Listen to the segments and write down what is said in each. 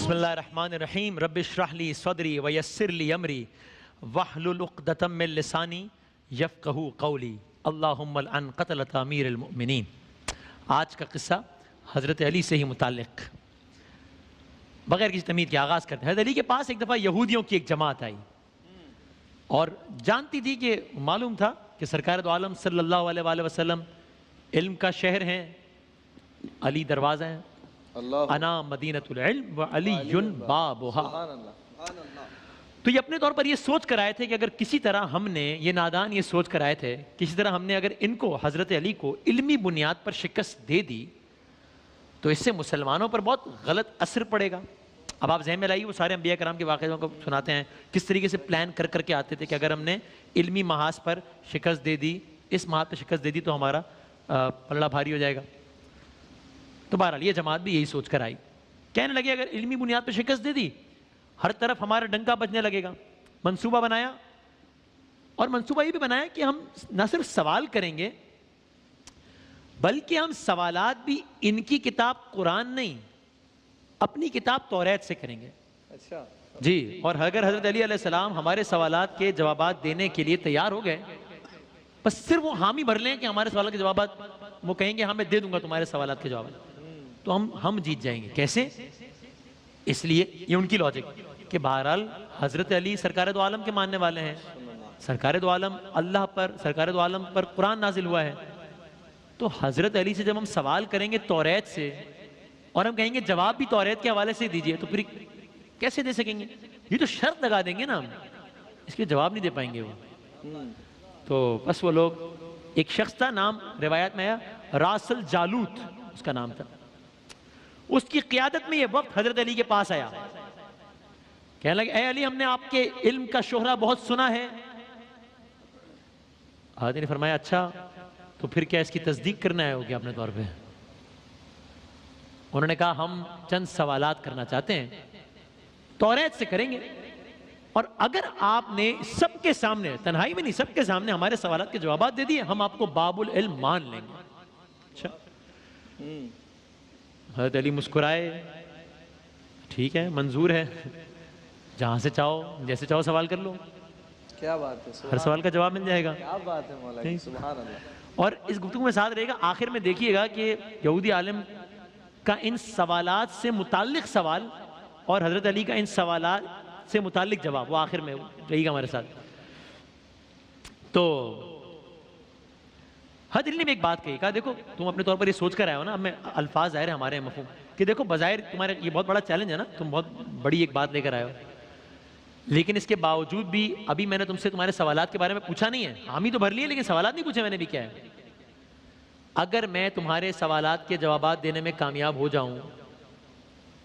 بسم اللہ الرحمن الرحیم رب اشرح لی صدری ویسر لی امری واحلل عقدۃ من لسانی یفقہوا قولی اللہم العن قتلۃ امیر المؤمنین۔ آج کا قصہ حضرت علی سے ہی متعلق، بغیر کسی تمہید کے آغاز کرتے ہیں۔ حضرت علی کے پاس ایک دفعہ یہودیوں کی ایک جماعت آئی اور جانتی تھی کہ معلوم تھا کہ سرکار دو عالم صلی اللہ علیہ وآلہ وسلم علم کا شہر ہیں، علی دروازہ ہیں، انا مدینۃ العلم وعلی بابها۔ تو یہ اپنے طور پر یہ سوچ کر آئے تھے کہ اگر کسی طرح ہم نے، یہ نادان یہ سوچ کر آئے تھے، کسی طرح ہم نے اگر ان کو، حضرت علی کو علمی بنیاد پر شکست دے دی تو اس سے مسلمانوں پر بہت غلط اثر پڑے گا۔ اب آپ ذہن میں لائیے، وہ سارے انبیاء کرام کے واقعوں کو سناتے ہیں کس طریقے سے پلان کر کر کے آتے تھے کہ اگر ہم نے علمی محاذ پر شکست دے دی، اس محاذ پر شکست دے دی تو ہمارا پلڑا بھاری ہو جائے گا۔ تو بہرحال یہ جماعت بھی یہی سوچ کر آئی، کہنے لگے اگر علمی بنیاد پر شکست دے دی ہر طرف ہمارا ڈنکا بجنے لگے گا۔ منصوبہ بنایا، اور منصوبہ یہ بھی بنایا کہ ہم نہ صرف سوال کریں گے بلکہ ہم سوالات بھی ان کی کتاب قرآن نہیں، اپنی کتاب توریت سے کریں گے۔ اچھا جی، اور اگر حضرت علی علیہ السلام ہمارے سوالات کے جوابات دینے کے لیے تیار ہو گئے، بس صرف وہ حامی بھر لیں کہ ہمارے سوالات کے جوابات، وہ کہیں گے ہاں میں دے دوں گا تمہارے سوالات کے جوابات، تو ہم جیت جائیں گے۔ کیسے؟ اس لیے یہ ان کی لاجک کہ بہرحال حضرت علی سرکار دو عالم کے ماننے والے ہیں، سرکار دو عالم اللہ پر، سرکار دو عالم پر قرآن نازل ہوا ہے، تو حضرت علی سے جب ہم سوال کریں گے توریت سے اور ہم کہیں گے جواب بھی توریت کے حوالے سے دیجئے، تو پھر کیسے دے سکیں گے؟ یہ تو شرط لگا دیں گے نا ہم، اس کے جواب نہیں دے پائیں گے وہ۔ تو بس وہ لوگ، ایک شخص تھا، نام روایت میں آیا راس الجالوت اس کا نام تھا، اس کی قیادت میں یہ وقت حضرت علی کے پاس آیا، کہنے لگے اے علی ہم نے آپ کے علم کا شہرہ بہت سنا ہے۔ حضرت نے فرمایا اچھا تو پھر کیا اس کی تصدیق کرنا ہے ہوگی اپنے طور پہ؟ انہوں نے کہا ہم چند سوالات کرنا چاہتے ہیں، توریت سے کریں گے، اور اگر آپ نے سب کے سامنے، تنہائی میں نہیں سب کے سامنے ہمارے سوالات کے جوابات دے دیے ہم آپ کو باب العلم مان لیں گے۔ اچھا، حضرت علی مسکرائے، ٹھیک ہے منظور ہے، جہاں سے چاہو جیسے چاہو سوال کر لو، کیا بات ہے، ہر سوال کا جواب مل جائے گا۔ کیا بات ہے مولا جی، سبحان اللہ۔ اور اس گفتگو میں ساتھ رہے گا، آخر میں دیکھیے گا کہ یہودی عالم کا ان سوالات سے متعلق سوال اور حضرت علی کا ان سوالات سے متعلق جواب، وہ آخر میں رہے گا ہمارے ساتھ۔ تو حضرت علی نے ایک بات کہی، کہا دیکھو تم اپنے طور پر یہ سوچ کر آئے ہو نا، اب میں الفاظ ظاہر ہے ہمارے مفہوم کہ دیکھو بظاہر تمہارے یہ بہت بڑا چیلنج ہے نا، تم بہت بڑی ایک بات لے کر آئے ہو، لیکن اس کے باوجود بھی ابھی میں نے تم سے تمہارے سوالات کے بارے میں پوچھا نہیں ہے، حامی تو بھر لیے لیکن سوالات نہیں پوچھے میں نے بھی، کیا ہے اگر میں تمہارے سوالات کے جوابات دینے میں کامیاب ہو جاؤں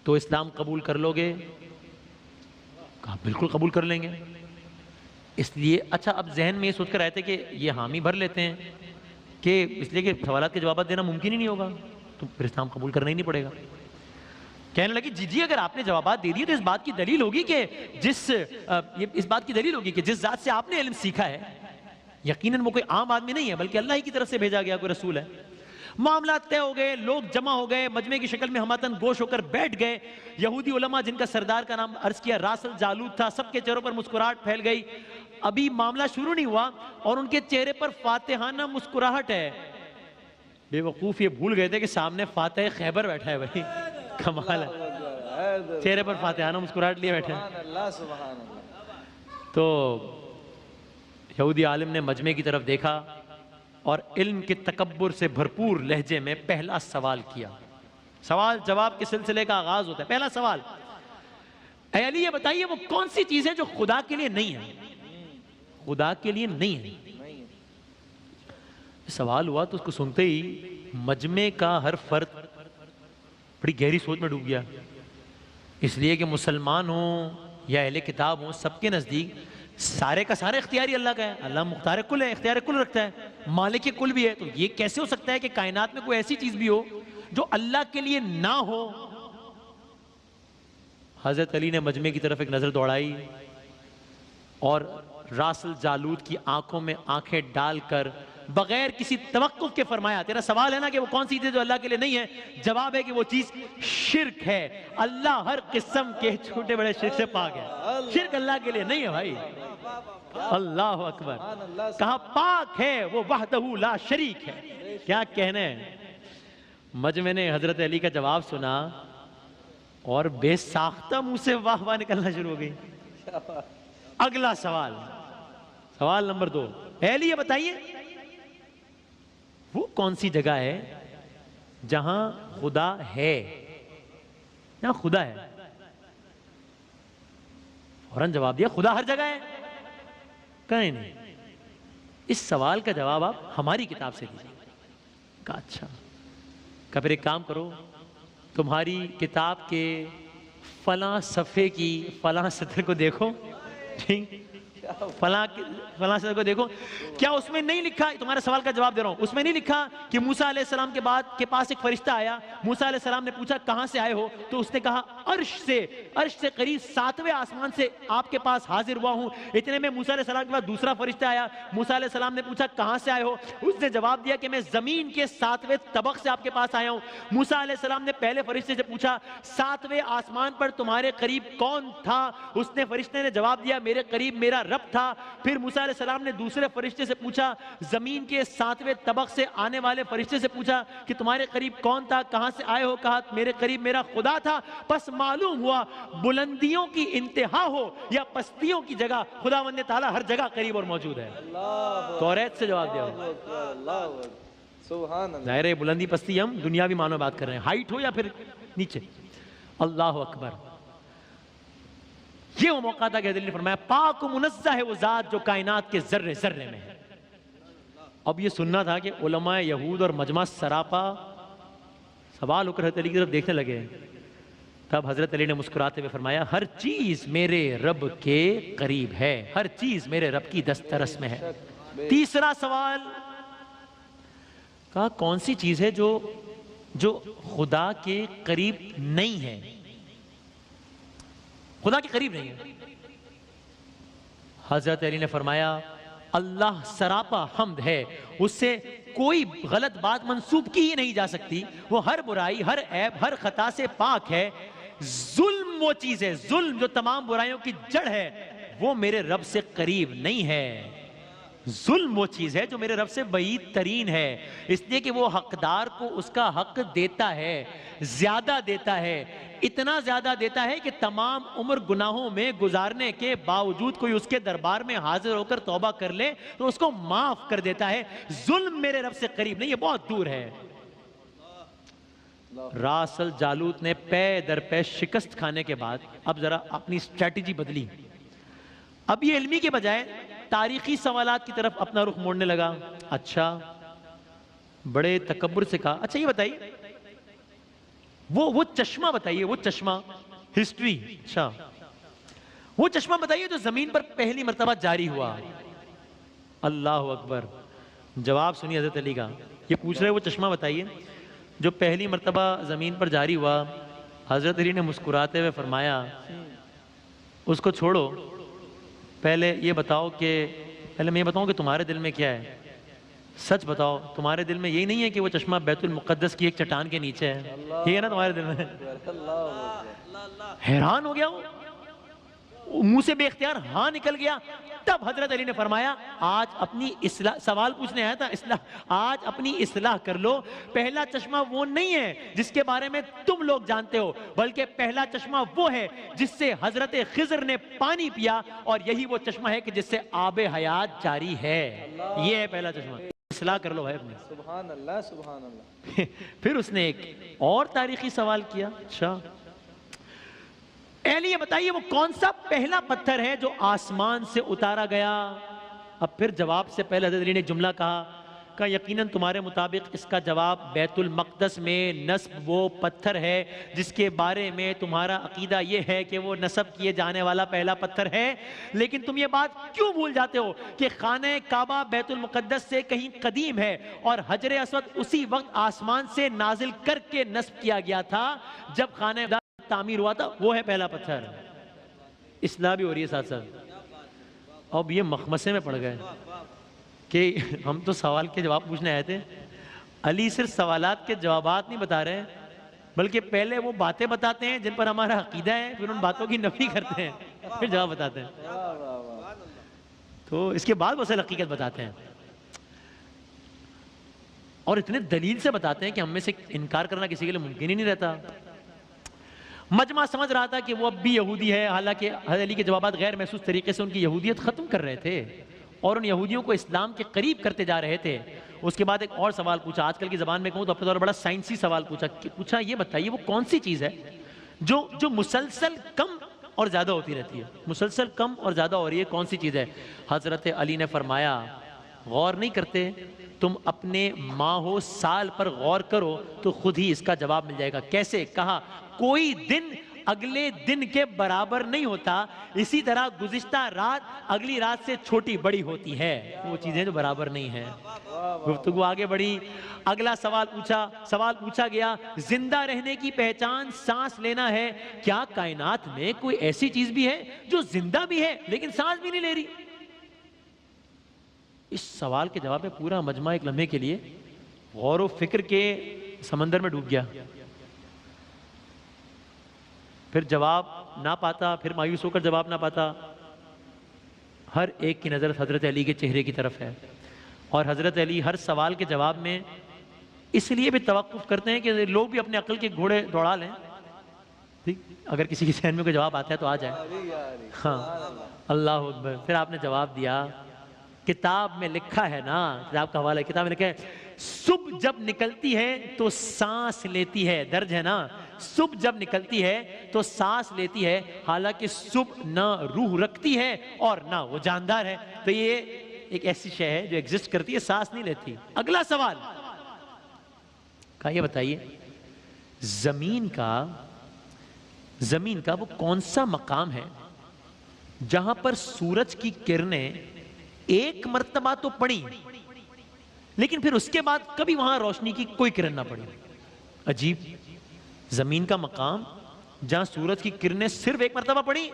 تو اسلام قبول کر لو گے؟ کہا بالکل قبول کر لیں گے۔ اس لیے اچھا اب ذہن میں یہ سوچ کر آئے تھے کہ یہ حامی بھر لیتے ہیں کہ اس لیے کہ سوالات کے جوابات دینا ممکن ہی نہیں ہوگا تو پھر اسلام قبول کرنا ہی نہیں پڑے گا۔ کہنے لگی جی اگر آپ نے جوابات دے دیے تو اس بات کی دلیل ہوگی کہ جس ذات سے آپ نے علم سیکھا ہے یقیناً وہ کوئی عام آدمی نہیں ہے بلکہ اللہ ہی کی طرف سے بھیجا گیا کوئی رسول ہے۔ معاملات طے ہو گئے، لوگ جمع ہو گئے، مجمع کی شکل میں ہماتن گوش ہو کر بیٹھ گئے۔ یہودی علماء جن کا سردار کا نام عرض کیا راس الجالوت تھا، سب کے چہروں پر مسکراہٹ پھیل گئی۔ ابھی معاملہ شروع نہیں ہوا اور ان کے چہرے پر فاتحانہ مسکراہٹ ہے۔ بے وقوف یہ بھول گئے تھے کہ سامنے فاتح خیبر بیٹھا ہے، بھائی کمال ہے، چہرے پر فاتحانہ مسکراہٹ لیے بیٹھے ہیں۔ تو یہودی عالم نے مجمع کی طرف دیکھا اور علم کے تکبر سے بھرپور لہجے میں پہلا سوال کیا۔ سوال جواب کے سلسلے کا آغاز ہوتا ہے۔ پہلا سوال، اے علی یہ بتائیے وہ کون سی چیزیں جو خدا کے لیے نہیں ہیں، خدا کے لیے نہیں ہیں؟ سوال ہوا تو اس کو سنتے ہی مجمع کا ہر فرد بڑی گہری سوچ میں ڈوب گیا، اس لیے کہ مسلمان ہوں یا اہل کتاب ہوں سب کے نزدیک سارے کا سارا اختیاری اللہ کا ہے، اللہ مختار کل ہے، اختیار کل رکھتا ہے، مالک کل بھی ہے، تو یہ کیسے ہو سکتا ہے کہ کائنات میں کوئی ایسی چیز بھی ہو جو اللہ کے لیے نہ ہو؟ حضرت علی نے مجمع کی طرف ایک نظر دوڑائی اور راس الجالوت کی آنکھوں میں آنکھیں ڈال کر بغیر کسی توقف کے فرمایا. تیرا سوال ہے نا کہ وہ کون سی چیز جو اللہ کے لیے نہیں ہے, جواب ہے کہ وہ چیز شرک ہے. اللہ ہر قسم کے چھوٹے بڑے شرک سے پاک ہے. شرک اللہ کے لیے نہیں ہے بھائی. اللہ اکبر. کہا پاک ہے وہ وحدہ لا شریک ہے. کیا کہنے ہیں. مجمع نے حضرت علی کا جواب سنا اور بے ساختہ منہ سے واہ واہ نکلنا شروع ہو گئی. اگلا سوال, سوال نمبر 2. علی یہ بتائیے وہ کون سی جگہ ہے جہاں خدا ہے, جہاں خدا ہے. فوراً جواب دیا خدا ہر جگہ ہے. کہیں نہیں, اس سوال کا جواب آپ ہماری کتاب سے دیجیے. کہا اچھا. کہ پھر ایک کام کرو, تمہاری کتاب کے فلاں صفحے کی فلاں سطر کو دیکھو, ٹھیک, فلاں سطر کو دیکھو. کیا اس میں نہیں لکھا, تمہارے سوال کا جواب دے رہا ہوں, اس میں نہیں لکھا کہ موسیٰ علیہ السلام کے پاس ایک فرشتہ آیا, موسیٰ علیہ السلام نے پوچھا کہاں سے آئے ہو, تو اس نے کہا عرش سے قریب 7ویں آسمان سے آپ کے پاس حاضر ہوا ہوں. اتنے میں موسیٰ علیہ السلام کے پاس دوسرا فرشتہ آیا, موسیٰ علیہ السلام نے پوچھا کہاں سے آئے ہو, اس نے جواب دیا کہ میں زمین کے 7ویں طبق سے آپ کے پاس آیا ہوں. موسیٰ علیہ السلام نے پہلے فرشتے سے پوچھا 7ویں آسمان پر تمہارے قریب کون تھا, فرشتے نے جواب دیا میرے قریب میرا رب تھا. پھر موسیٰ علیہ السلام نے دوسرے فرشتے سے پوچھا, زمین کے 7ویں طبق سے آنے والے فرشتے سے پوچھا کہ تمہارے قریب کون تھا, کہاں سے آئے ہو, کہا میرے قریب میرا خدا تھا. پس معلوم ہوا بلندیوں کی انتہا ہو یا پستیوں کی جگہ, خداوند تعالیٰ ہر جگہ قریب اور موجود ہے. توریت سے جواب دیا. ظاہر ہے بلندی پستی ہم دنیاوی معنوں میں بات کر رہے ہیں, ہائٹ ہو یا پھر نیچے. اللہ اکبر. یہ وہ موقع تھا کہ حضرت علی نے فرمایا پاک و منزہ ہے وہ ذات جو کائنات کے ذرے ذرے میں ہے. اب یہ سننا تھا کہ علماء یہود اور مجمع سراپا سوال ہو کر حضرت علی کی طرف دیکھنے لگے. تب حضرت علی نے مسکراتے ہوئے فرمایا ہر چیز میرے رب کے قریب ہے, ہر چیز میرے رب کی دسترس میں ہے. تیسرا سوال, کہا کون سی چیز ہے جو خدا کے قریب نہیں ہے, خدا کے قریب نہیں ہے. حضرت علی نے فرمایا اللہ سراپا حمد ہے, اس سے کوئی غلط بات منسوب کی ہی نہیں جا سکتی, وہ ہر برائی ہر عیب ہر خطا سے پاک ہے. ظلم وہ چیز ہے, ظلم جو تمام برائیوں کی جڑ ہے, وہ میرے رب سے قریب نہیں ہے. ظلم وہ چیز ہے جو میرے رب سے بعید ترین ہے, اس لیے کہ وہ حقدار کو اس کا حق دیتا ہے, زیادہ دیتا ہے, اتنا زیادہ دیتا ہے کہ تمام عمر گناہوں میں گزارنے کے باوجود کوئی اس کے دربار میں حاضر ہو کر توبہ کر لے تو اس کو معاف کر دیتا ہے. ظلم میرے رب سے قریب نہیں, یہ بہت دور ہے. راس الجالوت نے پے در پے شکست کھانے کے بعد اب ذرا اپنی اسٹریٹجی بدلی. اب یہ علمی کے بجائے تاریخی سوالات کی طرف اپنا رخ موڑنے لگا. اچھا, بڑے تکبر سے کہا اچھا یہ بتائیے وہ چشمہ بتائیے, وہ چشمہ ہسٹری, اچھا وہ چشمہ بتائیے جو زمین پر پہلی مرتبہ جاری ہوا. اللہ اکبر. جواب سنیے حضرت علی کا, یہ پوچھ رہے وہ چشمہ بتائیے جو پہلی مرتبہ زمین پر جاری ہوا. حضرت علی نے مسکراتے ہوئے فرمایا اس کو چھوڑو, پہلے یہ بتاؤ کہ تمہارے دل میں کیا ہے, سچ بتاؤ تمہارے دل میں یہی نہیں ہے کہ وہ چشمہ بیت المقدس کی ایک چٹان کے نیچے ہے, یہ ہے نا تمہارے دل میں. حیران ہو گیا وہ, منہ سے بے اختیار ہاں نکل گیا. تب حضرت علی نے فرمایا آج اپنی اصلاح, سوال پوچھنے آیا تھا اصلاح, آج اپنی اصلاح کر لو. پہلا چشمہ وہ نہیں ہے جس کے بارے میں تم لوگ جانتے ہو, بلکہ پہلا چشمہ وہ ہے جس سے حضرت خضر نے پانی پیا, اور یہی وہ چشمہ ہے کہ جس سے آب حیات جاری ہے. یہ ہے پہلا چشمہ. اصلاح کر لو ہے اپنے. سبحان اللہ سبحان اللہ. پھر اس نے ایک اور تاریخی سوال کیا, اچھا یہ بتائیے وہ کون سا پہلا پتھر ہے جو آسمان سے اتارا گیا. اب پھر جواب سے پہلے حضرت علی نے جملہ کہا کہ یقیناً تمہارے مطابق اس کا جواب بیت المقدس میں نصب وہ پتھر ہے جس کے بارے میں تمہارا عقیدہ یہ ہے کہ وہ نصب کیے جانے والا پہلا پتھر ہے. لیکن تم یہ بات کیوں بھول جاتے ہو کہ خانہ کعبہ بیت المقدس سے کہیں قدیم ہے, اور حجر اسود اسی وقت آسمان سے نازل کر کے نصب کیا گیا تھا جب خانہ تعمیر ہوا تھا, وہ ہے پہلا پتھر. اصلاح بھی ہو رہی ہے ساتھ ساتھ. اب یہ مخمسے میں پڑ گئے. کہ ہم تو سوال کے جواب پوچھنے آئے تھے، علی صرف سوالات کے جوابات نہیں بتا رہے ہیں، بلکہ پہلے وہ باتیں بتاتے ہیں جن پر ہمارا عقیدہ ہے، پھر ان باتوں کی نفی کرتے ہیں، پھر جواب بتاتے ہیں، واہ واہ واہ. تو اس کے بعد وہ اصل حقیقت بتاتے ہیں، اور اتنے دلیل سے بتاتے ہیں کہ ہم میں سے انکار کرنا کسی کے لیے ممکن ہی نہیں رہتا. مجمع سمجھ رہا تھا کہ وہ اب بھی یہودی ہے، حالانکہ حضرت علی کے جوابات غیر محسوس طریقے سے ان کی یہودیت ختم کر رہے تھے اور ان یہودیوں کو اسلام کے قریب کرتے جا رہے تھے. اس کے بعد ایک اور سوال پوچھا، آج کل کی زبان میں کہوں تو اپنے طور پر بڑا سائنسی سوال پوچھا یہ بتائیے وہ کون سی چیز ہے جو مسلسل کم اور زیادہ ہوتی رہتی ہے، مسلسل کم اور زیادہ ہو رہی ہے، کون سی چیز ہے؟ حضرت علی نے فرمایا غور نہیں کرتے، تم اپنے ماہ و سال پر غور کرو تو خود ہی اس کا جواب مل جائے گا. کیسے؟ کہا کوئی دن اگلے دن کے برابر نہیں ہوتا، اسی طرح گزشتہ رات اگلی رات سے چھوٹی بڑی ہوتی ہے، وہ چیزیں جو برابر نہیں ہیں. گفتگو آگے بڑھی، اگلا سوال پوچھا گیا، زندہ رہنے کی پہچان سانس لینا ہے، کیا کائنات میں کوئی ایسی چیز بھی ہے جو زندہ بھی ہے لیکن سانس بھی نہیں لے رہی؟ اس سوال کے جواب میں پورا مجمع ایک لمحے کے لیے غور و فکر کے سمندر میں ڈوب گیا. پھر جواب نہ پاتا، پھر مایوس ہو کر جواب نہ پاتا. ہر ایک کی نظر حضرت علی کے چہرے کی طرف ہے، اور حضرت علی ہر سوال کے جواب میں اس لیے بھی توقف کرتے ہیں کہ لوگ بھی اپنے عقل کے گھوڑے دوڑا لیں. ٹھیک، اگر کسی کے ذہن میں کوئی جواب آتا ہے تو آ جائے. ہاں، اللہ اکبر. پھر آپ نے جواب دیا، کتاب میں لکھا ہے نا، کتاب کا حوالہ ہے، کتاب میں لکھا ہے صبح جب نکلتی ہے تو سانس لیتی ہے، درج ہے نا، صبح جب نکلتی ہے تو سانس لیتی ہے، حالانکہ صبح نہ روح رکھتی ہے اور نہ وہ جاندار ہے. تو یہ ایک ایسی شے ہے جو ایگزسٹ کرتی ہے، سانس نہیں لیتی. اگلا سوال کہا یہ بتائیے زمین کا وہ کون سا مقام ہے جہاں پر سورج کی کرنیں ایک مرتبہ تو پڑی لیکن پھر اس کے بعد کبھی وہاں روشنی کی کوئی کرن نہ پڑی؟ عجیب، زمین کا مقام جہاں سورج کی کرنیں صرف ایک مرتبہ پڑی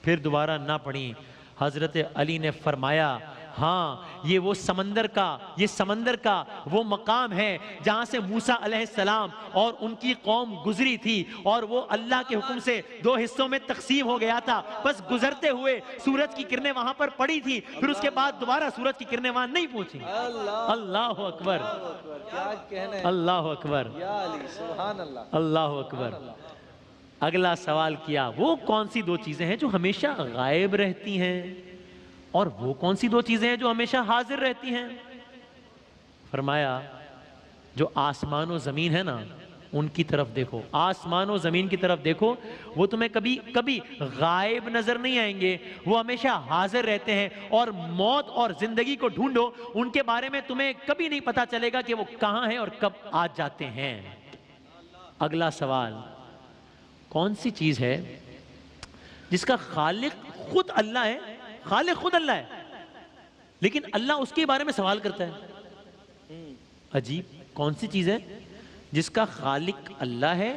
پھر دوبارہ نہ پڑی. حضرت علی نے فرمایا ہاں، یہ سمندر کا وہ مقام ہے جہاں سے موسیٰ علیہ السلام اور ان کی قوم گزری تھی، اور وہ اللہ کے حکم سے 2 حصوں میں تقسیم ہو گیا تھا. بس گزرتے ہوئے سورج کی کرنیں وہاں پر پڑی تھی، پھر اس کے بعد دوبارہ سورج کی کرنیں وہاں نہیں پہنچی. اللہ اکبر، کیا کہنے، اللہ اکبر، یا علی سبحان اللہ، اللہ اکبر. اگلا سوال کیا، وہ کون سی 2 چیزیں ہیں جو ہمیشہ غائب رہتی ہیں، اور وہ کون سی 2 چیزیں ہیں جو ہمیشہ حاضر رہتی ہیں؟ فرمایا جو آسمان و زمین ہے نا ان کی طرف دیکھو، آسمان و زمین کی طرف دیکھو، وہ تمہیں کبھی غائب نظر نہیں آئیں گے، وہ ہمیشہ حاضر رہتے ہیں. اور موت اور زندگی کو ڈھونڈو، ان کے بارے میں تمہیں کبھی نہیں پتا چلے گا کہ وہ کہاں ہیں اور کب آ جاتے ہیں. اگلا سوال، کون سی چیز ہے جس کا خالق خود اللہ ہے، خالق خود اللہ ہے لیکن اللہ اس کے بارے میں سوال کرتا ہے؟ عجیب، کون سی چیز ہے جس کا خالق اللہ ہے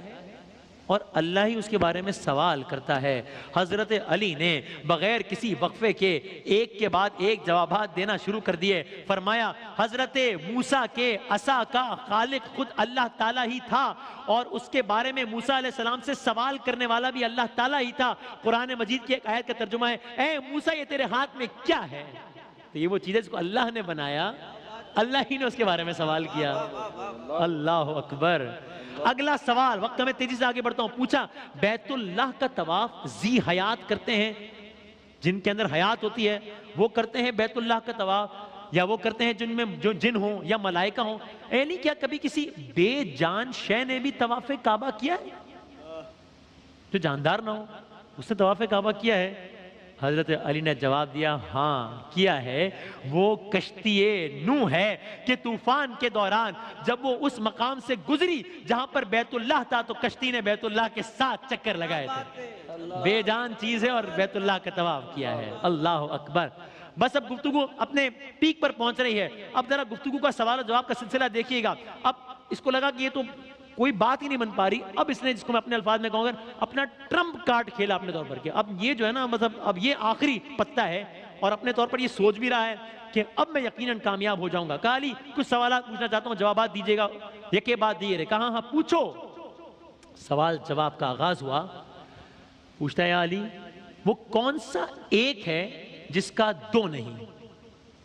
اور اللہ ہی اس کے بارے میں سوال کرتا ہے؟ حضرت علی نے بغیر کسی وقفے کے ایک کے بعد ایک جوابات دینا شروع کر دیے. فرمایا حضرت موسیٰ کے عصا کا خالق خود اللہ تعالیٰ ہی تھا، اور اس کے بارے میں موسیٰ علیہ السلام سے سوال کرنے والا بھی اللہ تعالیٰ ہی تھا. قرآن مجید کی ایک آیت کا ترجمہ ہے، اے موسیٰ یہ تیرے ہاتھ میں کیا ہے؟ تو یہ وہ چیز ہے جس کو اللہ نے بنایا، اللہ ہی نے اس کے بارے میں سوال کیا. اللہ اکبر. اگلا سوال، وقت میں تیزی سے آگے بڑھتا ہوں، پوچھا بیت اللہ کا طواف ذی حیات کرتے ہیں، جن کے اندر حیات ہوتی ہے وہ کرتے ہیں بیت اللہ کا طواف، یا وہ کرتے ہیں جن میں جو جن ہوں یا ملائکہ ہوں؟ یعنی کیا کبھی کسی بے جان شے نے بھی طواف کعبہ کیا ہے جو جاندار نہ ہو؟ اس نے طواف کعبہ کیا ہے؟ حضرت علی نے جواب دیا ہاں کیا ہے. وہ کشتی نوح ہے کہ طوفان کے دوران جب وہ اس مقام سے گزری جہاں پر بیت اللہ تھا تو کشتی نے بیت اللہ کے 7 چکر لگائے تھے. بے جان چیز ہے اور بیت اللہ کا طواف کیا ہے. اللہ اکبر. بس اب گفتگو اپنے پیک پر پہنچ رہی ہے. اب ذرا گفتگو کا سوال و جواب کا سلسلہ دیکھیے گا. اب اس کو لگا کہ یہ تو کوئی بات ہی نہیں بن پا رہی. اب اس نے، جس کو میں اپنے الفاظ میں کہوں گا، اپنا ٹرمپ کارڈ کھیلا اپنے طور پر کہ اب یہ جو ہے نا، مطلب اب یہ آخری پتہ ہے اور اپنے طور پر یہ سوچ بھی رہا ہے کہ اب میں یقیناً کامیاب ہو جاؤں گا. کہا علی کچھ سوالات پوچھنا چاہتا ہوں, جوابات دیجیے گا. یکے بعد دیے رہے. کہا ہاں پوچھو. سوال جواب کا آغاز ہوا. پوچھتا ہے یا علی وہ کون سا ایک ہے جس کا دو نہیں؟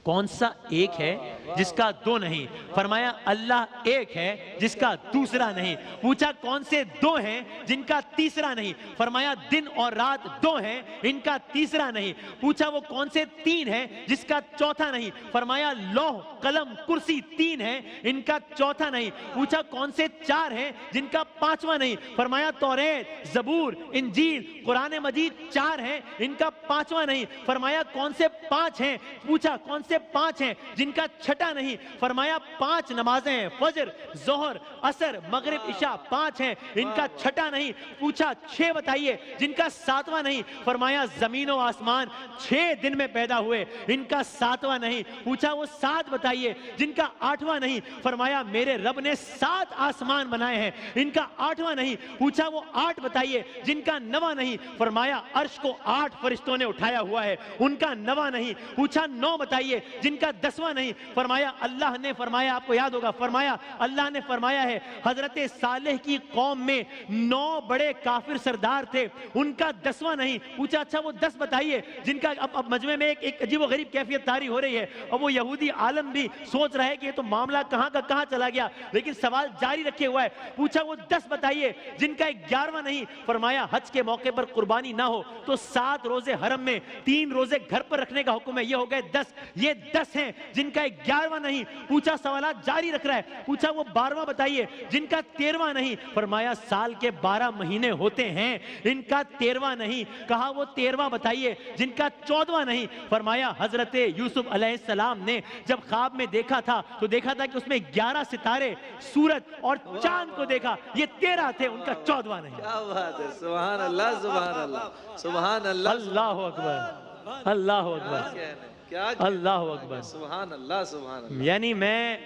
کون سا ایک ہے جس کا دو نہیں؟ فرمایا اللہ ایک ہے جس کا دوسرا نہیں. پوچھا کون سے دو ہیں جن کا تیسرا نہیں؟ فرمایا دن اور رات دو ہیں ان کا تیسرا نہیں. پوچھا وہ کون سے تین ہیں جس کا چوتھا نہیں؟ فرمایا لوح قلم کرسی تین ہیں ان کا چوتھا نہیں. پوچھا کون سے چار ہیں جن کا پانچواں نہیں؟ فرمایا توریت زبور انجیل قرآن مجید چار ہیں ان کا پانچواں نہیں. فرمایا کون سے پانچ ہیں؟ پوچھا کون سے پانچ ہیں جن کا چھٹا نہیں؟ فرمایا پانچ نمازیں ہیں, فجر ظہر عصر مغرب عشاء پانچ ہیں ان کا چھٹا نہیں. پوچھا چھ بتائیے جن کا ساتواں نہیں؟ فرمایا زمین و آسمان 6 دن میں پیدا ہوئے ان کا ساتواں نہیں. پوچھا وہ 7 بتائیے جن کا 8واں نہیں؟ فرمایا میرے رب نے 7 آسمان بنائے ہیں ان کا 8واں نہیں. پوچھا وہ 8 بتائیے جن کا 9واں نہیں؟ فرمایا عرش کو 8 فرشتوں نے اٹھایا ہوا ہے ان کا 9واں نہیں. پوچھا 9 بتائیے جن کا 10واں نہیں؟ فرمایا اللہ نے فرمایا, آپ کو یاد ہوگا, فرمایا اللہ نے فرمایا ہے حضرت صالح کی قوم میں 9 بڑے کافر سردار تھے ان کا 10واں نہیں. پوچھا اچھا وہ 10 بتائیے جن کا, اب مجمع میں ایک عجیب و غریب کیفیت طاری ہو رہی ہے اور وہ یہودی عالم بھی سوچ رہا ہے کہ یہ تو معاملہ کہاں کا کہاں چلا گیا, لیکن سوال جاری رکھے ہوا ہے. پوچھا وہ 10 بتائیے جن کا 11واں نہیں؟ فرمایا حج کے موقع پر قربانی نہ ہو تو 7 روزے حرم میں 3 روزے گھر پر رکھنے کا حکم ہے, یہ ہو گئے 10. یہ 10 ہیں جن کا 11واں نہیں. پوچھا سوالات جاری رکھ رہا ہے. پوچھا وہ 12واں بتائیے جن کا 13واں نہیں؟ فرمایا سال کے 12 مہینے ہوتے ہیں ان کا 13واں نہیں. کہا وہ 13واں بتائیے جن کا 14واں نہیں؟ فرمایا حضرت یوسف علیہ السلام نے جب خواب میں دیکھا تھا تو دیکھا تھا کہ اس میں 11 ستارے سورج اور چاند کو دیکھا, یہ 13 تھے ان کا 14واں نہیں. کیا بات ہے, سبحان اللہ سبحان اللہ سبحان اللہ. اللہ اکبر اللہ اکبر اللہ اکبر سبحان اللہ سبحان اللہ. یعنی میں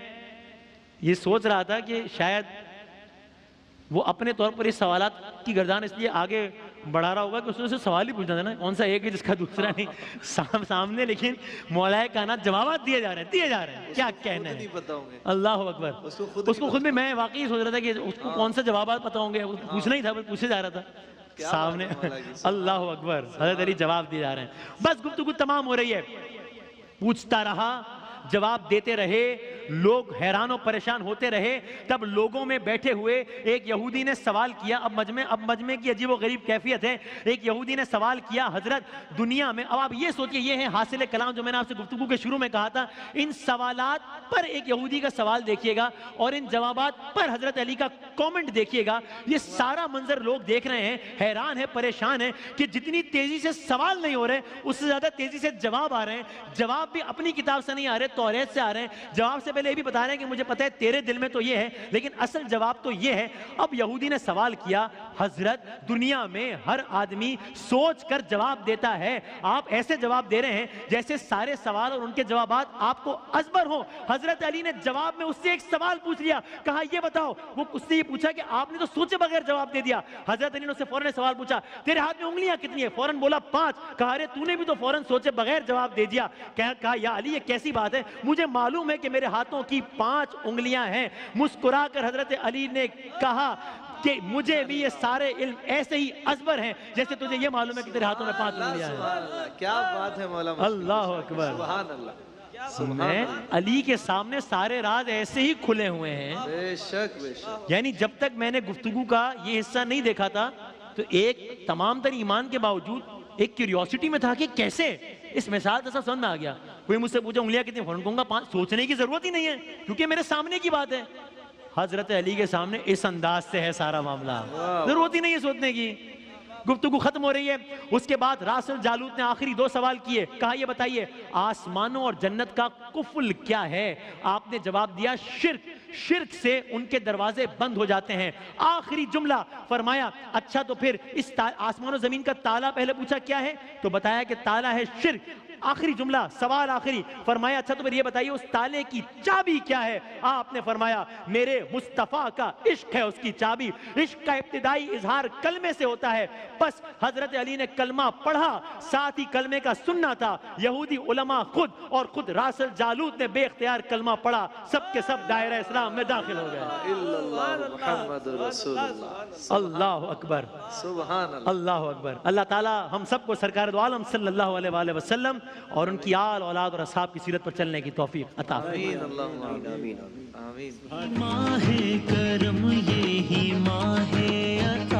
یہ سوچ رہا تھا کہ شاید وہ اپنے طور پر اس سوالات کی گردان اس لیے آگے بڑھا رہا ہوگا کہ اس نے سے سوال ہی پوچھنا تھا نا, کون سا ایک ہے جس کا دوسرا نہیں سامنے, لیکن مولا کائنات جوابات دیے جا رہے ہیں کیا کہنا ہے. اللہ اکبر. اس کو خود بھی میں واقعی سوچ رہا تھا کہ اس کو کون سا جوابات پتہ ہوں گے, پوچھنا ہی تھا, پوچھے جا رہا تھا سامنے. اللہ اکبر. حضرت علی جواب دیے جا رہے ہیں. بس گفتگو تمام ہو رہی ہے. پوچھتا رہا, جواب دیتے رہے, لوگ حیران و پریشان ہوتے رہے. تب لوگوں میں بیٹھے ہوئے ایک یہودی نے سوال کیا. اب مجمع کی عجیب و غریب کیفیت ہے. ایک یہودی نے سوال کیا, حضرت دنیا میں, اب آپ یہ سوچئے یہ ہے حاصل کلام جو میں نے آپ سے گفتگو کے شروع میں کہا تھا, ان سوالات پر ایک یہودی کا سوال دیکھیے گا اور ان جوابات پر حضرت علی کا کومنٹ دیکھیے گا. یہ سارا منظر لوگ دیکھ رہے ہیں, حیران ہیں, پریشان ہیں کہ جتنی تیزی سے سوال نہیں ہو رہے اس سے زیادہ تیزی سے جواب آ رہے ہیں. جواب بھی اپنی کتاب سے نہیں آ رہے, توریت سے آ رہے ہیں. جواب سے پہلے یہ بھی بتا رہے ہیں کہ مجھے پتہ ہے تیرے دل میں تو یہ ہے, لیکن اصل جواب تو یہ ہے. اب یہودی نے سوال کیا, حضرت دنیا میں ہر آدمی سوچ کر جواب دیتا ہے, آپ ایسے جواب دے رہے ہیں جیسے سارے سوال اور ان کے جوابات آپ کو ازبر ہوں. حضرت علی نے جواب میں اس سے ایک سوال پوچھ لیا, کہا یہ بتاؤ, وہ اس سے یہ پوچھا کہ آپ نے تو سوچے بغیر جواب دے دیا. حضرت علی نے اس سے فوراً سوال پوچھا, تیرے ہاتھ میں انگلیاں کتنی ہیں؟ فوراً بولا 5. کہا ارے تو نے بھی تو فوراً سوچے بغیر جواب دے دیا. کہا یا علی یہ کیسی بات ہے, مجھے معلوم ہے کہ میرے ہاتھوں کی 5 انگلیاں ہیں. مسکرا کر حضرت علی نے کہا کہ مجھے بھی یہ سارے علم ایسے ہی ازبر ہیں جیسے تجھے یہ معلوم ہے کہ تیرے ہاتھوں میں 5 انگلیاں ہیں. کیا بات ہے مولا. اللہ اکبر. سبحان اللہ. میں علی کے سامنے سارے راز ایسے ہی کھلے ہوئے ہیں. بے شک بے شک. یعنی جب تک میں نے گفتگو کا یہ حصہ نہیں دیکھا تھا تو ایک تمام تر ایمان کے باوجود ایک کیوریوسٹی میں تھا کہ کیسے اس مثال سے سب سمجھ میں آ گیا. کوئی مجھ سے پوچھا انگلیاں کتنی, فوراً کہوں گا 5. سوچنے کی ضرورت ہی نہیں ہے کیونکہ میرے سامنے کی بات ہے. حضرت علی کے سامنے اس انداز سے ہے سارا معاملہ, ضرورت ہی نہیں ہے سوچنے کی. گفتگو ختم ہو رہی ہے. اس کے بعد راسل جالوت نے آخری 2 سوال کیے. کہا یہ بتائیے آسمانوں اور جنت کا قفل کیا ہے؟ آپ نے جواب دیا شرک. شرک سے ان کے دروازے بند ہو جاتے ہیں. آخری جملہ فرمایا اچھا تو پھر اس آسمان و زمین کا تالا پہلے پوچھا کیا ہے تو بتایا کہ تالا ہے شرک. آخری جملہ، سوال آخری، فرمایا اچھا تو پھر یہ بتائیے اس تالے کی چابی کیا ہے؟ آپ نے فرمایا میرے مصطفیٰ کا عشق ہے اس کی چابی۔ عشق کا ابتدائی اظہار کلمے سے ہوتا ہے، بس حضرت علی نے کلمہ پڑھا، ساتھ ہی کلمے کا سننا تھا۔ یہودی علماء خود اور خود راس الجالوت نے بے اختیار کلمہ پڑھا، سب کے سب دائرہ اسلام میں داخل ہو گئے۔ محمد رسول اللہ، اللہ اکبر، سبحان اللہ، اللہ اکبر۔ اللہ تعالی ہم سب کو سرکار دو عالم صلی اللہ علیہ وآلہ وسلم اور ان کی آل اولاد اور اصحاب کی سیرت پر چلنے کی توفیق عطا فرمائے۔ آمین، اللہم آمین، آمین۔ ماہ کرم یہی ماہ عطا